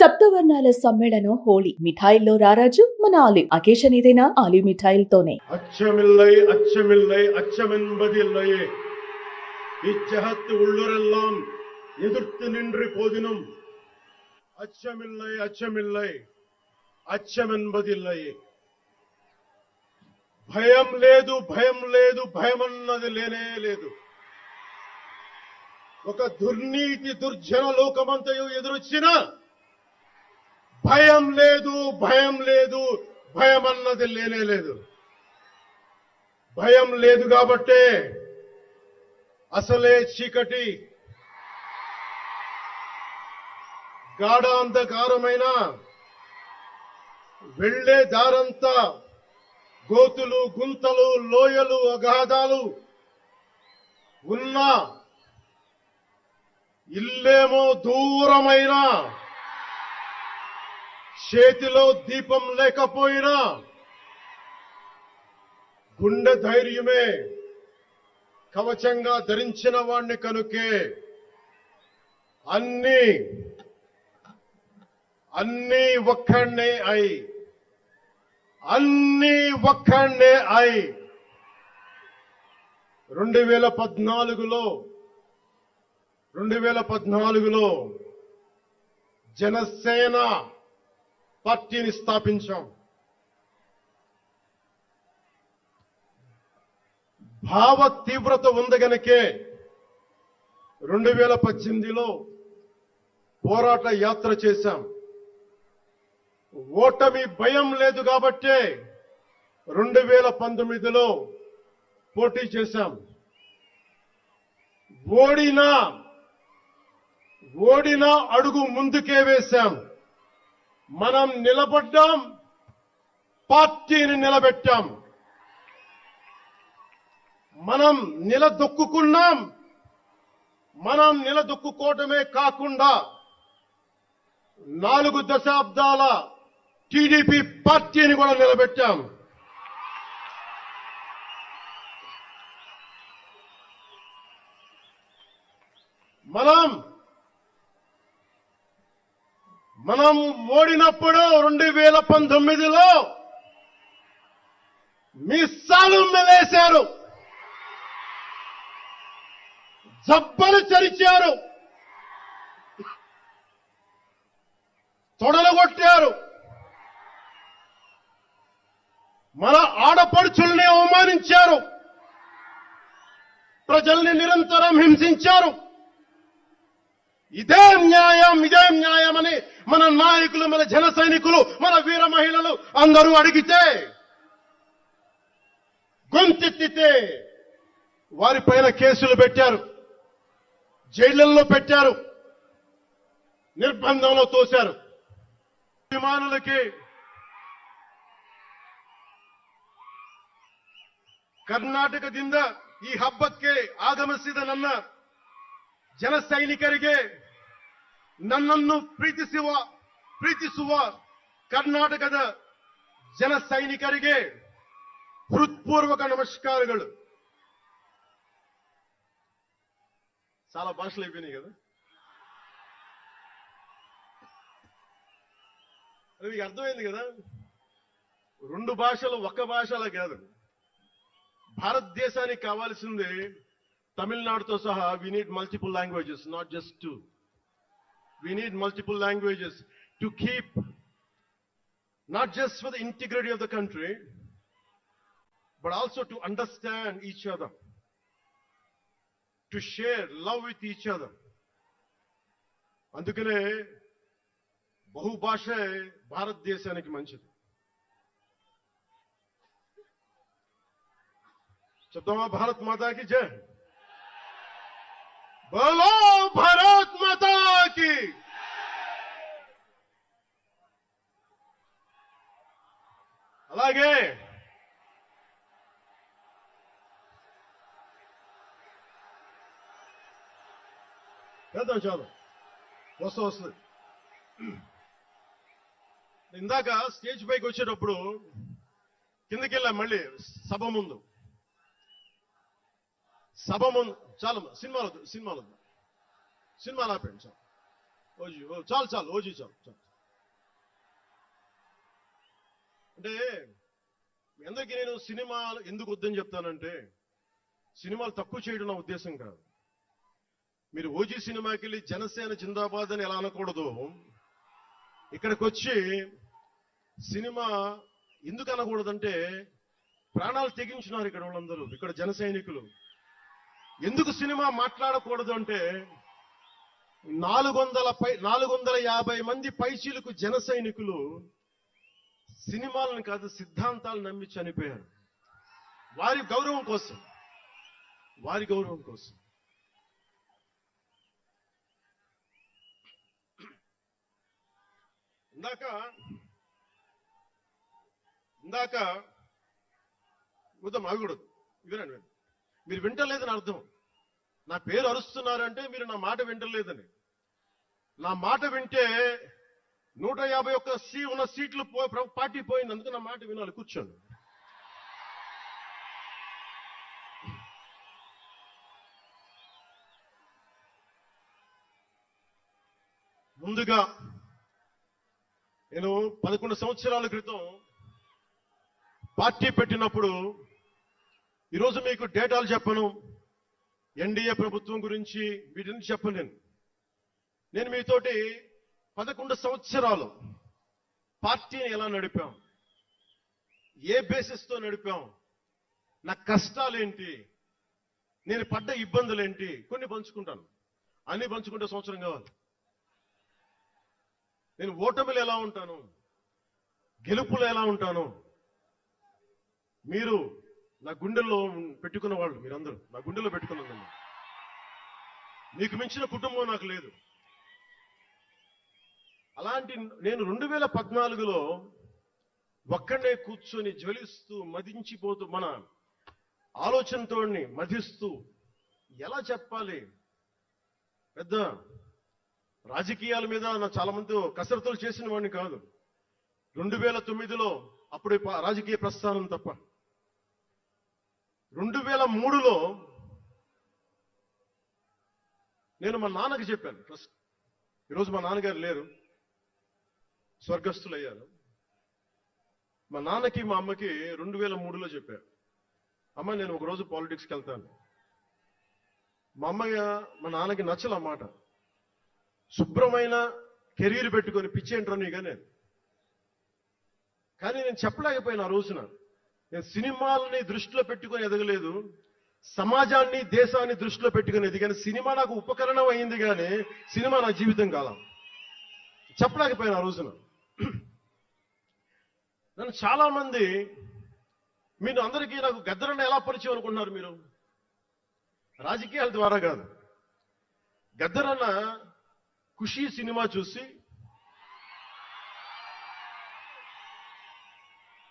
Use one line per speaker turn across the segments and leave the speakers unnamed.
సప్తవర్ణాల సమ్మేళనం హోళీ. మిఠాయిల్లో రారాజు మన ఆలివ్. అకేషన్ ఏదైనా ఆలివ్ మిఠాయిలతోనే.
அச்சமில்லை அச்சமில்லை அச்சமென்பதில்லையே இச்சகத்து உள்ளுரெல்லாம் எதிர்த்து நின்று போதினும் அச்சமில்லை அச்சமில்லை అచ్చమెన్బదిల్లయే. భయం లేదు భయం లేదు భయమన్నది లేనే లేదు. ఒక దుర్నీతి దుర్జన లోకమంతయు ఎదురొచ్చిన భయం లేదు భయం లేదు భయమన్నది లేనే లేదు. భయం లేదు కాబట్టే అసలే చీకటి గాఢ అంధకారమైన వెళ్లే దారంతా గోతులు గుంతలు లోయలు అగాధాలు ఉన్నా ఇల్లేమో దూరమైన చేతిలో దీపం లేకపోయినా గుండె ధైర్యమే కవచంగా ధరించిన వాణ్ణి కనుకే అన్ని ఒక్కడే అయి 2014లో జనసేన పార్టీని స్థాపించాం. భావ తీవ్రత ఉంది గనుకే 2018లో పోరాట యాత్ర చేశాం. ఓటమి భయం లేదు కాబట్టే 2019లో పోటీ చేశాం. ఓడినా అడుగు ముందుకే వేశాం. మనం నిలబడ్డాం, పార్టీని నిలబెట్టాం. మనం నిలదొక్కుకున్నాం. మనం నిలదొక్కుకోవటమే కాకుండా 4 దశాబ్దాల టీడీపీ పార్టీని కూడా నిలబెట్టాం. మనం ఓడినప్పుడు 2019లో మీసాలు మెలేశారు, జబ్బలు చరిచారు, తొడలు కొట్టారు, మన ఆడపడుచుల్ని అవమానించారు, ప్రజల్ని నిరంతరం హింసించారు. ఇదే న్యాయం అని మన నాయకులు, మన జన సైనికులు, మన వీర మహిళలు అందరూ అడిగితే, గొంతెత్తితే వారిపైన కేసులు పెట్టారు, జైళ్లలో పెట్టారు, నిర్బంధంలో తోశారు. విమానులకి ಕರ್ನಾಟಕದಿಂದ ಈ ಹಬ್ಬಕ್ಕೆ ಆಗಮಿಸಿದ ನನ್ನ ಜನ ಸೈನಿಕರಿಗೆ, ನನ್ನನ್ನು ಪ್ರೀತಿಸುವ ಕರ್ನಾಟಕದ ಜನ ಸೈನಿಕರಿಗೆ హృత్పూర్వక నమస్కారాలు. చాలా భాషలు అయిపోయినాయి కదా. అది మీకు అర్థమైంది కదా. 2 భాషలు ఒక్క భాషలా కాదు. భారతదేశానికి కావాల్సింది తమిళనాడుతో సహా we need multiple languages, not just 2. We need multiple languages to keep, not just for the integrity of the country, but also to understand each other, to share love with each other. అందుకనే బహుభాష భారతదేశానికి మంచిది. చెప్తామా? భారత్ మాతాకి జై. బోలో భారత్ మాతాకి. అలాగే చేద్దాం. చాలు వస్తుంది. ఇందాక స్టేజ్ పైకి వచ్చేటప్పుడు కిందకి వెళ్ళాం. మళ్ళీ సభ ముందు చాలా సినిమాలు ఆపండి. చాలు ఓజీ చాలు. అంటే మీ అందరికీ నేను సినిమాలు ఎందుకు వద్దని చెప్తానంటే, సినిమాలు తక్కువ చేయడం నా ఉద్దేశం కాదు. మీరు ఓజీ సినిమాకి వెళ్ళి జనసేన జిందాబాద్ అని ఎలా అనకూడదు, ఇక్కడికి వచ్చి సినిమా ఎందుకు అనకూడదంటే, ప్రాణాలు తెగించున్నారు ఇక్కడ వాళ్ళందరూ, ఇక్కడ జన సైనికులు. ఎందుకు సినిమా మాట్లాడకూడదు అంటే, 450 మంది పైచీలకు జన సైనికులు సినిమాలను కాదు సిద్ధాంతాలు నమ్మి చనిపోయారు. వారి గౌరవం కోసం. ఇందాక ఉదయం ఆగకూడదు. వినండి, మీరు వింటలేదని అర్థం. నా పేరు అరుస్తున్నారంటే మీరు నా మాట వింటలేదని. నా మాట వింటే 151 ఉన్న సీట్లు పార్టీ పోయింది. అందుకు నా మాట వినాలి. కూర్చోండి. ముందుగా నేను 11 సంవత్సరాల క్రితం పార్టీ పెట్టినప్పుడు, ఈరోజు మీకు డేటాలు చెప్పను, ఎన్డీఏ ప్రభుత్వం గురించి వీటిని చెప్పలేను. నేను మీతోటి 11 సంవత్సరాలు పార్టీని ఎలా నడిపాం, ఏ బేసిస్ తో నడిపాం, నా కష్టాలేంటి, నేను పడ్డ ఇబ్బందులేంటి, కొన్ని పంచుకుంటాను. అన్ని పంచుకుంటే సంవత్సరం కావాలి. నేను ఓటమిలు ఎలా ఉంటాను, గెలుపులు ఎలా ఉంటాను, మీరు నా గుండెల్లో పెట్టుకున్న వాళ్ళు, మీరందరూ నా గుండెల్లో పెట్టుకున్నదండి. మీకు మించిన కుటుంబం నాకు లేదు. అలాంటి నేను 2014లో ఒక్కడే కూర్చొని జ్వలిస్తూ మదించిపోతూ మన ఆలోచనతో మధిస్తూ ఎలా చెప్పాలి, పెద్ద రాజకీయాల మీద నా చాలా మంది కసరత్తులు చేసిన వాడిని కాదు. 2009లో అప్పుడు రాజకీయ ప్రస్థానం తప్ప. 2003లో నేను మా నాన్నకి చెప్పాను ఫస్ట్. ఈరోజు మా నాన్నగారు లేరు, స్వర్గస్థులయ్యారు. మా నాన్నకి మా అమ్మకి 2003లో చెప్పారు, అమ్మ నేను ఒకరోజు పాలిటిక్స్కి వెళ్తాను. మా నాన్నకి నచ్చల మాట. శుభ్రమైన కెరీర్ పెట్టుకొని పిచ్చేంట్రా నీగానే. కానీ నేను చెప్పలేకపోయినా. ఆ రోజున నేను సినిమాలని దృష్టిలో పెట్టుకొని ఎదగలేదు, సమాజాన్ని దేశాన్ని దృష్టిలో పెట్టుకుని ఎదిగాను. సినిమా నాకు ఉపకరణం అయింది కానీ సినిమా నా జీవితం కాలం. చెప్పలేకపోయినా ఆ రోజున. నన్ను చాలా మంది, మీరు అందరికీ నాకు గద్దరన్న ఎలా పరిచయం అనుకుంటున్నారు మీరు? రాజకీయాల ద్వారా కాదు. గద్దరన్న ఖుషీ సినిమా చూసి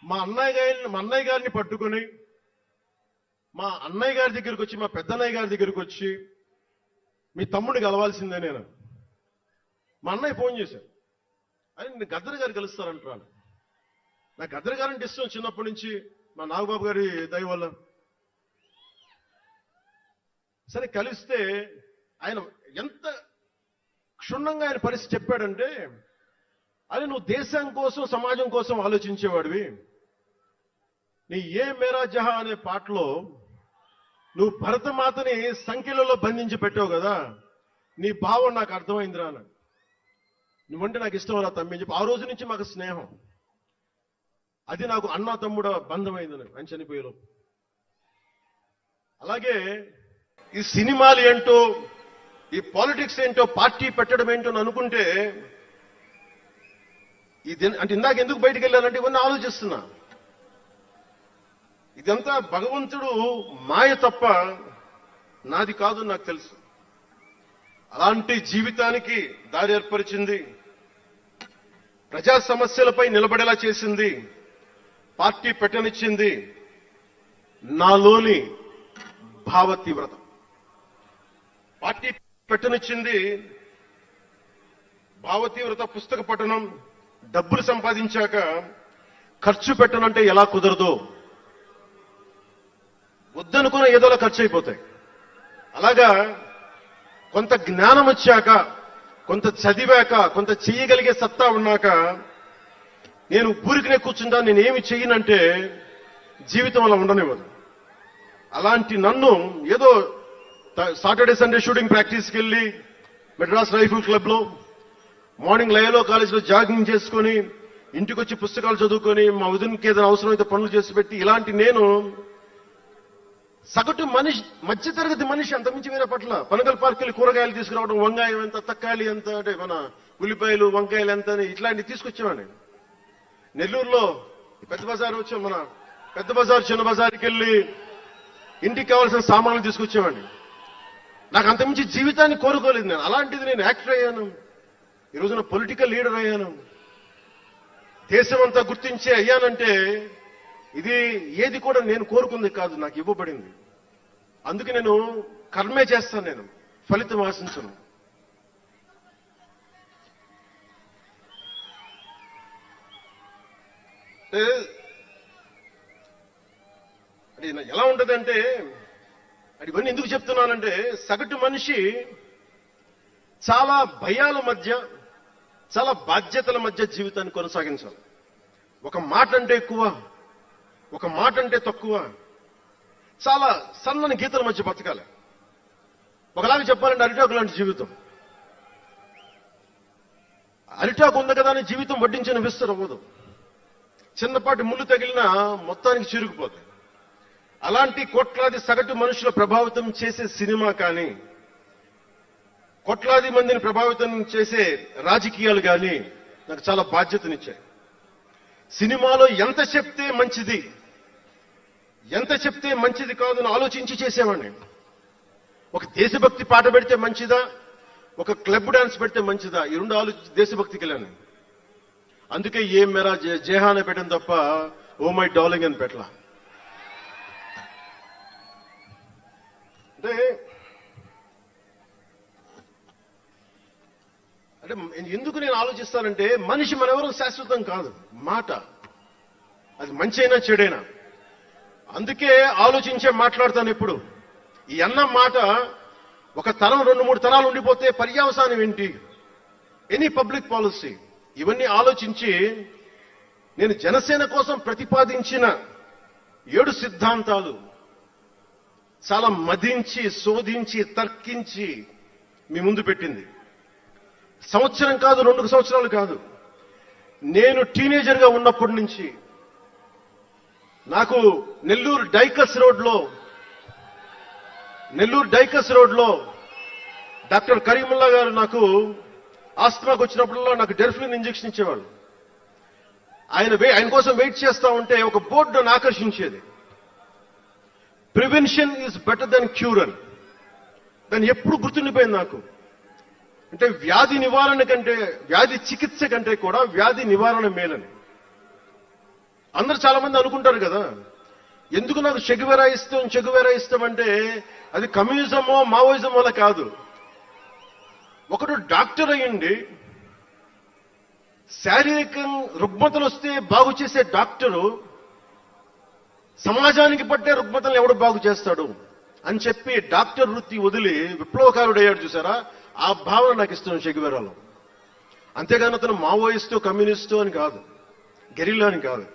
మా అన్నయ్య గారిని పట్టుకొని మా అన్నయ్య గారి దగ్గరికి వచ్చి, మా పెద్దన్నయ్య గారి దగ్గరికి వచ్చి, మీ తమ్ముడిని కలవాల్సిందే నేను. మా అన్నయ్య ఫోన్ చేశాను, అని నేను గద్దర్ గారు కలుస్తారంటాను. నాకు గద్దర్ గారంటే ఇష్టం చిన్నప్పటి నుంచి, మా నాగబాబు గారి దయ వల్ల. సరే కలిస్తే ఆయన ఎంత క్షుణ్ణంగా ఆయన పరిస్థితి చెప్పాడంటే, అది నువ్వు దేశం కోసం సమాజం కోసం ఆలోచించేవాడివి. నీ ఏ మేరా జహా అనే పాటలో నువ్వు భరతమాతని సంఖ్యలలో బంధించి పెట్టావు కదా, నీ భావం నాకు అర్థమైందిరా అన్నాడు. నువ్వంటే నాకు ఇష్టం రా తమ్మి అని చెప్పి ఆ రోజు నుంచి మాకు స్నేహం. అది నాకు అన్నా తమ్ముడ బంధమైంది ఆయన చనిపోయేలో. అలాగే ఈ సినిమాలు ఏంటో, ఈ పాలిటిక్స్ ఏంటో, పార్టీ పెట్టడం ఏంటో అని అనుకుంటే, ఇది అంటే ఇందాక ఎందుకు బయటికి వెళ్ళానంటే ఇవన్నీ ఆలోచిస్తున్నా. ఇదంతా భగవంతుడు మాయ తప్ప నాది కాదు నాకు తెలుసు. అలాంటి జీవితానికి దారి ఏర్పరిచింది, ప్రజా సమస్యలపై నిలబడేలా చేసింది, పార్టీ పెట్టనిచ్చింది నాలోని భావ తీవ్రత. పార్టీ పెట్టనిచ్చింది భావ తీవ్రత. పుస్తక పఠనం, డబ్బులు సంపాదించాక ఖర్చు పెట్టనంటే ఎలా కుదరదో, వద్దనుకున్న ఏదోలా ఖర్చు అయిపోతాయి. అలాగా కొంత జ్ఞానం వచ్చాక, కొంత చదివాక, కొంత చేయగలిగే సత్తా ఉన్నాక నేను ఊరికనే కూర్చుంటా, నేను ఏమి చెయ్యనంటే జీవితం అలా ఉండనివ్వదు. అలాంటి నన్ను ఏదో సాటర్డే సండే షూటింగ్ ప్రాక్టీస్కి వెళ్ళి మెడ్రాస్ రైఫిల్ క్లబ్ లో మార్నింగ్ లయలో కాలేజీలో జాగింగ్ చేసుకొని ఇంటికి వచ్చి పుస్తకాలు చదువుకొని మా వదినకి ఏదైనా అవసరమైతే పనులు చేసి పెట్టి ఇలాంటి నేను సగటు మనిషి, మధ్యతరగతి మనిషి, అంతమించి వేరే పట్ల పనగల్ పార్క్ వెళ్ళి కూరగాయలు తీసుకురావడం, వంకాయ ఎంత, తక్కాలి ఎంత, అంటే మన ఉల్లిపాయలు వంకాయలు ఎంత అని ఇట్లాంటివి తీసుకొచ్చేవాడిని. నెల్లూరులో పెద్ద బజార్ వచ్చాం, మన పెద్ద బజార్ చిన్న బజార్కి వెళ్ళి ఇంటికి కావాల్సిన సామాన్లు తీసుకొచ్చేవాడిని. నాకు అంతమించి జీవితాన్ని కోరుకోలేదు నేను. అలాంటిది నేను యాక్టర్ అయ్యాను, ఈ రోజున పొలిటికల్ లీడర్ అయ్యాను, దేశమంతా గుర్తించే అయ్యానంటే ఇది ఏది కూడా నేను కోరుకుంది కాదు, నాకు ఇవ్వబడింది. అందుకే నేను కర్మే చేస్తాను, నేను ఫలితం ఆశించను. అది ఎలా ఉంటదంటే, అది ఇవన్నీ ఎందుకు చెప్తున్నానంటే, సగటు మనిషి చాలా భయాల మధ్య, చాలా బాధ్యతల మధ్య జీవితాన్ని కొనసాగించాలి. ఒక మాట అంటే ఎక్కువ, ఒక మాట అంటే తక్కువ, చాలా సన్నని గీతల మధ్య బతకాలి. ఒకలాగా చెప్పాలంటే అరిటాకు లాంటి జీవితం. అరిటాకు ఉంది కదా అని జీవితం వడ్డించిన విస్తర అవ్వదు. చిన్నపాటి ముళ్ళు తగిలినా మొత్తానికి చిరుగుపోతాయి. అలాంటి కోట్లాది సగటు మనుషుల ప్రభావితం చేసే సినిమా కానీ, కోట్లాది మందిని ప్రభావితం చేసే రాజకీయాలు కానీ నాకు చాలా బాధ్యతనిచ్చాయి. సినిమాలో ఎంత చెప్తే మంచిది, ఎంత చెప్తే మంచిది కాదని ఆలోచించి చేసేవాడిని. ఒక దేశభక్తి పాట పెడితే మంచిదా, ఒక క్లబ్ డాన్స్ పెడితే మంచిదా, ఈ రెండు ఆలోచించి దేశభక్తికి వెళ్ళాను. అందుకే ఏం మేరా జేహానే పెట్టాను తప్ప ఓ మై డార్లింగ్ అని పెట్టలా. అంటే ఎందుకు నేను ఆలోచిస్తానంటే, మనిషి మనెవరూ శాశ్వతం కాదు. మాట అది మంచి అయినా చెడైనా, అందుకే ఆలోచించే మాట్లాడతాను ఎప్పుడు. ఈ అన్న మాట ఒక తరం 2-3 తరాలు ఉండిపోతే పర్యవసానం ఏంటి, ఎనీ పబ్లిక్ పాలసీ, ఇవన్నీ ఆలోచించి నేను జనసేన కోసం ప్రతిపాదించిన 7 సిద్ధాంతాలు చాలా మదించి, శోధించి, తర్కించి మీ ముందు పెట్టింది. సంవత్సరం కాదు, 2 సంవత్సరాలు కాదు, నేను టీనేజర్ గా ఉన్నప్పటి నుంచి నాకు నెల్లూరు డైకస్ రోడ్లో డాక్టర్ కరీముల్లా గారు నాకు ఆస్తమాకు వచ్చినప్పుడల్లా నాకు డెర్ఫ్లిన్ ఇంజెక్షన్ ఇచ్చేవాళ్ళు. ఆయన కోసం వెయిట్ చేస్తా ఉంటే ఒక బోర్డు నన్ను ఆకర్షించేది, prevention is better than cure అని. దాన్ని ఎప్పుడు గుర్తుండిపోయింది నాకు. అంటే వ్యాధి నివారణ కంటే, వ్యాధి చికిత్స కంటే కూడా వ్యాధి నివారణ మేలని. అందరూ చాలా మంది అనుకుంటారు కదా, ఎందుకు నాకు చెగువెరా ఇష్టం అంటే అది కమ్యూనిజమో మావోయిజం వల్ల కాదు. ఒకడు డాక్టర్ అయ్యండి, శారీరక రుగ్మతలు వస్తే బాగు చేసే డాక్టరు సమాజానికి పట్టే రుగ్మతలను ఎవడు బాగు చేస్తాడు అని చెప్పి డాక్టర్ వృత్తి వదిలి విప్లవకారుడయ్యాడు చూసారా, ఆ భావన నాకు ఇష్టం చెగువెరాలో. అంతేగాని అతను మావోయిస్టు కమ్యూనిస్టు అని కాదు, గెరిల్లా అని కాదు.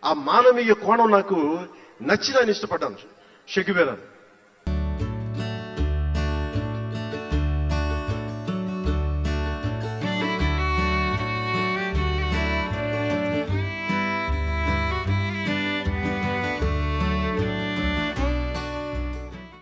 ఆ మానవీయ కోణం నాకు నచ్చి నేను ఇష్టపడ్డాను చెగువెరా.